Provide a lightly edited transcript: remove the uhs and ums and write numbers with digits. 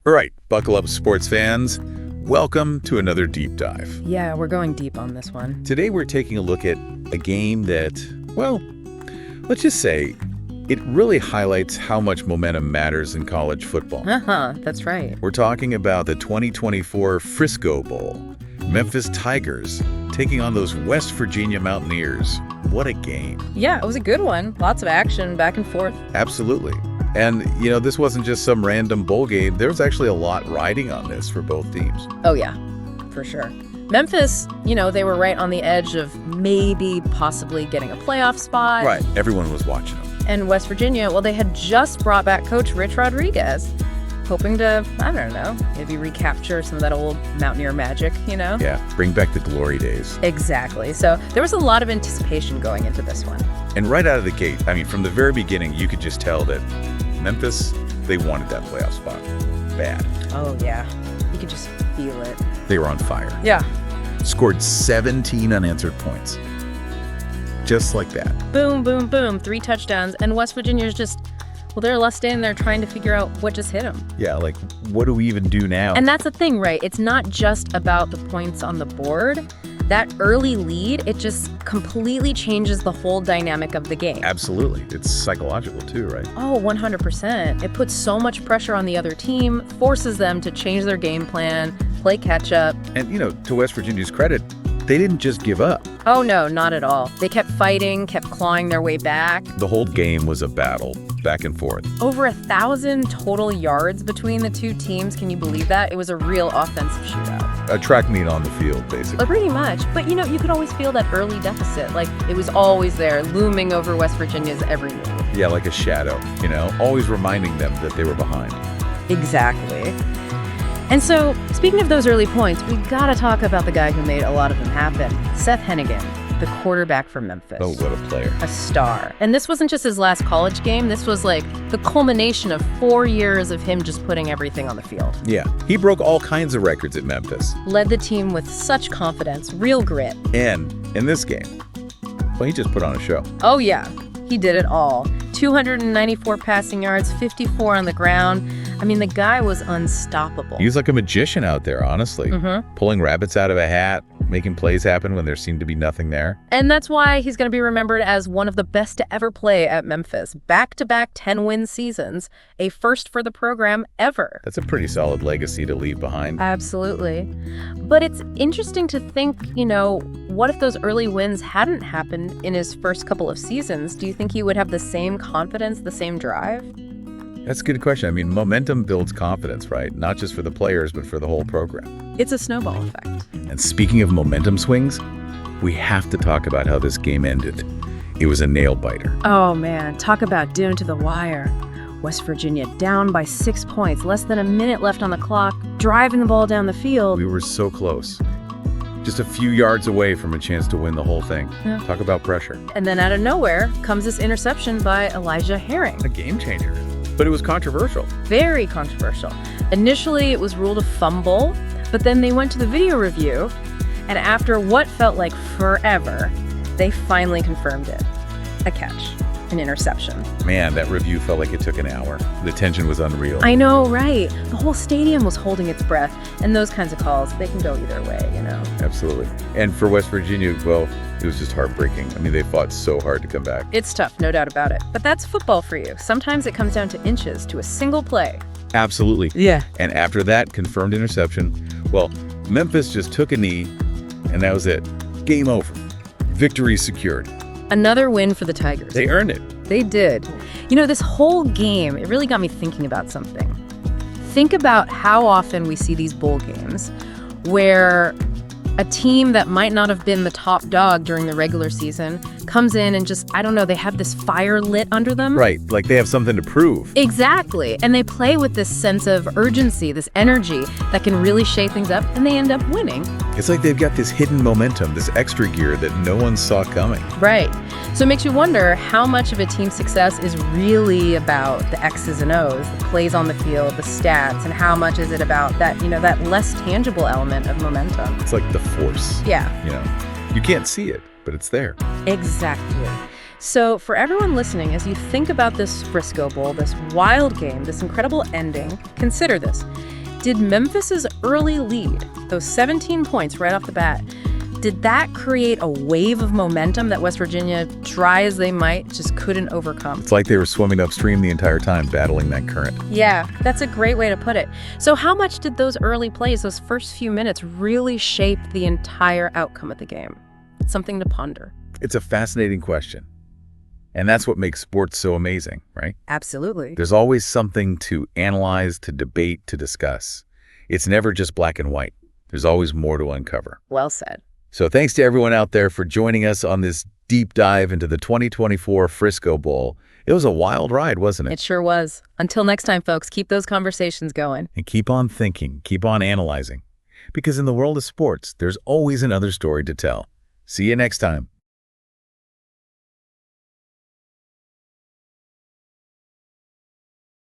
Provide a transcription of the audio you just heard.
All right, buckle up, sports fans. Welcome to another deep dive. Yeah, we're going deep on this one. Today we're taking a look at a game that, well, let's just say it really highlights how much momentum matters in college football. That's right. We're talking about the 2024 Frisco Bowl. Memphis Tigers taking on those West Virginia Mountaineers. What a game. Yeah, it was a good one. Lots of action back and forth. Absolutely. And, this wasn't just some random bowl game. There was actually a lot riding on this for both teams. Oh, yeah, for sure. Memphis, they were right on the edge of maybe possibly getting a playoff spot. Right. Everyone was watching them. And West Virginia, well, they had just brought back Coach Rich Rodriguez, hoping to, I don't know, maybe recapture some of that old Mountaineer magic, Yeah, bring back the glory days. Exactly. So there was a lot of anticipation going into this one. And right out of the gate, from the very beginning, you could just tell that Memphis, they wanted that playoff spot bad. Oh, yeah. You could just feel it. They were on fire. Yeah. Scored 17 unanswered points. Just like that. Boom, boom, boom. 3 touchdowns. And West Virginia's just, well, they're left standing there trying to figure out what just hit them. Yeah, like, what do we even do now? And that's the thing, right? It's not just about the points on the board. That early lead, it just completely changes the whole dynamic of the game. Absolutely. It's psychological too, right? Oh, 100%. It puts so much pressure on the other team, forces them to change their game plan, play catch up. And, to West Virginia's credit, they didn't just give up. Oh, no, not at all. They kept fighting, kept clawing their way back. The whole game was a battle, back and forth. Over 1,000 total yards between the two teams. Can you believe that? It was a real offensive shootout. A track meet on the field, basically. Pretty much. But, you could always feel that early deficit. Like, it was always there, looming over West Virginia's every move. Yeah, like a shadow, always reminding them that they were behind. Exactly. And so, speaking of those early points, we gotta talk about the guy who made a lot of them happen. Seth Henigan, the quarterback for Memphis. Oh, what a player. A star. And this wasn't just his last college game. This was like the culmination of 4 years of him just putting everything on the field. Yeah, he broke all kinds of records at Memphis. Led the team with such confidence, real grit. And in this game, well, he just put on a show. Oh, yeah. He did it all. 294 passing yards, 54 on the ground. The guy was unstoppable. He was like a magician out there, honestly. Pulling rabbits out of a hat, making plays happen when there seemed to be nothing there. And that's why he's going to be remembered as one of the best to ever play at Memphis. Back-to-back 10-win seasons, a first for the program ever. That's a pretty solid legacy to leave behind. Absolutely. But it's interesting to think, what if those early wins hadn't happened in his first couple of seasons? Do you think he would have the same confidence, the same drive? That's a good question. Momentum builds confidence, right? Not just for the players, but for the whole program. It's a snowball effect. And speaking of momentum swings, we have to talk about how this game ended. It was a nail-biter. Oh, man. Talk about down to the wire. West Virginia down by 6 points, less than a minute left on the clock, driving the ball down the field. We were so close. Just a few yards away from a chance to win the whole thing. Yeah. Talk about pressure. And then out of nowhere comes this interception by Elijah Herring. A game changer. But it was controversial. Very controversial. Initially, it was ruled a fumble, but then they went to the video review, and after what felt like forever, they finally confirmed it. A catch. An interception. Man, that review felt like it took an hour. The tension was unreal. I know, right? The whole stadium was holding its breath, and those kinds of calls, they can go either way, Absolutely. And for West Virginia, well, it was just heartbreaking. They fought so hard to come back. It's tough, no doubt about it. But that's football for you. Sometimes it comes down to inches, to a single play. Absolutely. Yeah. And after that confirmed interception, well, Memphis just took a knee, and that was it. Game over. Victory secured. Another win for the Tigers. They earned it. They did. This whole game, it really got me thinking about something. Think about how often we see these bowl games where a team that might not have been the top dog during the regular season comes in and just, I don't know, they have this fire lit under them. Right, like they have something to prove. Exactly. And they play with this sense of urgency, this energy that can really shake things up, and they end up winning. It's like they've got this hidden momentum, this extra gear that no one saw coming. Right. So it makes you wonder how much of a team's success is really about the X's and O's, the plays on the field, the stats, and how much is it about that, that less tangible element of momentum. It's like the force. Yeah. You can't see it, but it's there. Exactly. So for everyone listening, as you think about this Frisco Bowl, this wild game, this incredible ending, consider this. Did Memphis's early lead, those 17 points right off the bat, did that create a wave of momentum that West Virginia, try as they might, just couldn't overcome? It's like they were swimming upstream the entire time, battling that current. Yeah, that's a great way to put it. So how much did those early plays, those first few minutes, really shape the entire outcome of the game? It's something to ponder. It's a fascinating question. And that's what makes sports so amazing, right? Absolutely. There's always something to analyze, to debate, to discuss. It's never just black and white. There's always more to uncover. Well said. So thanks to everyone out there for joining us on this deep dive into the 2024 Frisco Bowl. It was a wild ride, wasn't it? It sure was. Until next time, folks, keep those conversations going. And keep on thinking, keep on analyzing. Because in the world of sports, there's always another story to tell. See you next time.